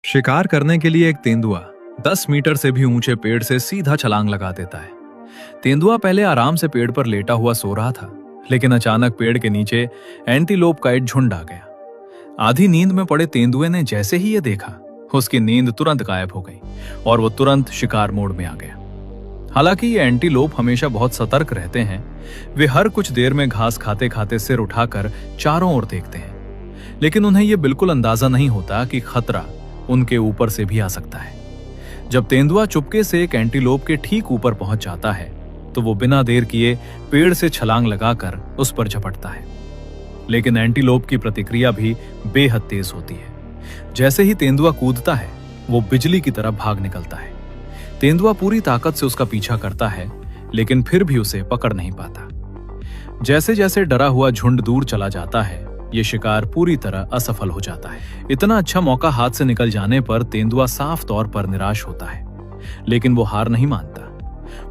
शिकार करने के लिए एक तेंदुआ 10 मीटर से भी ऊंचे पेड़ से सीधा छलांग लगा देता है। तेंदुआ पहले आराम से पेड़ पर लेटा हुआ सो रहा था, लेकिन अचानक पेड़ के नीचे एंटीलोप का एक झुंड आ गया। आधी नींद में पड़े तेंदुए ने जैसे ही ये देखा, उसकी नींद तुरंत गायब हो गई और वो तुरंत शिकार मोड में आ गया। हालांकि ये एंटीलोप हमेशा बहुत सतर्क रहते हैं। वे हर कुछ देर में घास खाते खाते सिर उठाकर चारों ओर देखते हैं, लेकिन उन्हें यह बिल्कुल अंदाजा नहीं होता कि खतरा उनके ऊपर से भी आ सकता है। जब तेंदुआ चुपके से एक एंटीलोप के ठीक ऊपर पहुंच जाता है, तो वो बिना देर किए पेड़ से छलांग लगाकर उस पर झपटता है। लेकिन एंटीलोप की प्रतिक्रिया भी बेहद तेज होती है। जैसे ही तेंदुआ कूदता है, वो बिजली की तरह भाग निकलता है। तेंदुआ पूरी ताकत से उसका पीछा करता है, लेकिन फिर भी उसे पकड़ नहीं पाता। जैसे जैसे डरा हुआ झुंड दूर चला जाता है, ये शिकार पूरी तरह असफल हो जाता है। इतना अच्छा मौका हाथ से निकल जाने पर तेंदुआ साफ तौर पर निराश होता है, लेकिन वो हार नहीं मानता।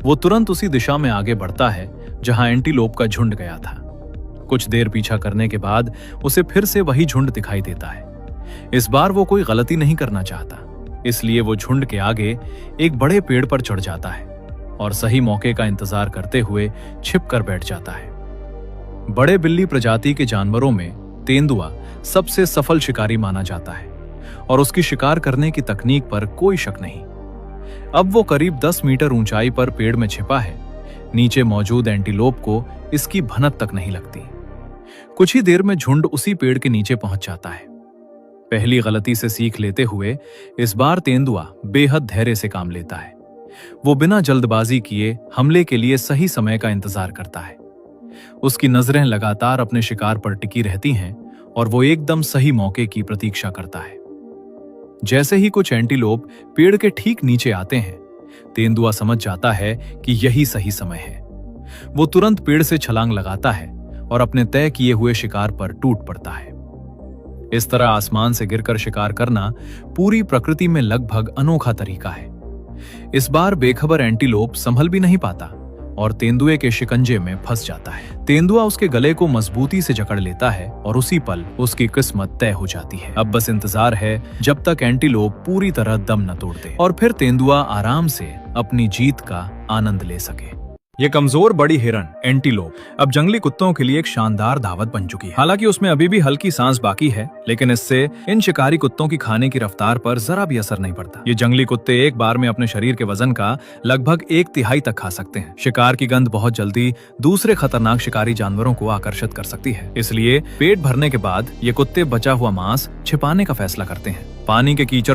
वो तुरंत उसी दिशा में आगे बढ़ता है जहां एंटीलोप का झुंड गया था। कुछ देर पीछा करने के बाद उसे फिर से वही झुंड दिखाई देता है। इस बार वो कोई गलती नहीं करना चाहता, इसलिए वो झुंड के आगे एक बड़े पेड़ पर चढ़ जाता है और सही मौके का इंतजार करते हुए छिपकर बैठ जाता है। बड़े बिल्ली प्रजाति के जानवरों में तेंदुआ सबसे सफल शिकारी माना जाता है और उसकी शिकार करने की तकनीक पर कोई शक नहीं। अब वो करीब 10 मीटर ऊंचाई पर पेड़ में छिपा है। नीचे मौजूद एंटीलोप को इसकी भनक तक नहीं लगती। कुछ ही देर में झुंड उसी पेड़ के नीचे पहुंच जाता है। पहली गलती से सीख लेते हुए इस बार तेंदुआ बेहद धैर्य से काम लेता है। वो बिना जल्दबाजी किए हमले के लिए सही समय का इंतजार करता है। उसकी नजरें लगातार अपने शिकार पर टिकी रहती हैं और वो एकदम सही मौके की प्रतीक्षा करता है। जैसे ही कुछ एंटीलोप पेड़ के ठीक नीचे आते हैं, तेंदुआ समझ जाता है कि यही सही समय है। वो तुरंत पेड़ से छलांग लगाता है और अपने तय किए हुए शिकार पर टूट पड़ता है। इस तरह आसमान से गिरकर शिकार करना पूरी प्रकृति में लगभग अनोखा तरीका है। इस बार बेखबर एंटीलोप संभल भी नहीं पाता और तेंदुए के शिकंजे में फंस जाता है। तेंदुआ उसके गले को मजबूती से जकड़ लेता है और उसी पल उसकी किस्मत तय हो जाती है। अब बस इंतजार है जब तक एंटीलोप पूरी तरह दम न तोड़ दे और फिर तेंदुआ आराम से अपनी जीत का आनंद ले सके। ये कमजोर बड़ी हिरन एंटीलोप अब जंगली कुत्तों के लिए एक शानदार दावत बन चुकी है। हालांकि उसमें अभी भी हल्की सांस बाकी है, लेकिन इससे इन शिकारी कुत्तों की खाने की रफ्तार पर जरा भी असर नहीं पड़ता। ये जंगली कुत्ते एक बार में अपने शरीर के वजन का लगभग 1/3 तक खा सकते हैं। शिकार की गंध बहुत जल्दी दूसरे खतरनाक शिकारी जानवरों को आकर्षित कर सकती है, इसलिए पेट भरने के बाद ये कुत्ते बचा हुआ मांस छिपाने का फैसला करते हैं। पानी के कीचड़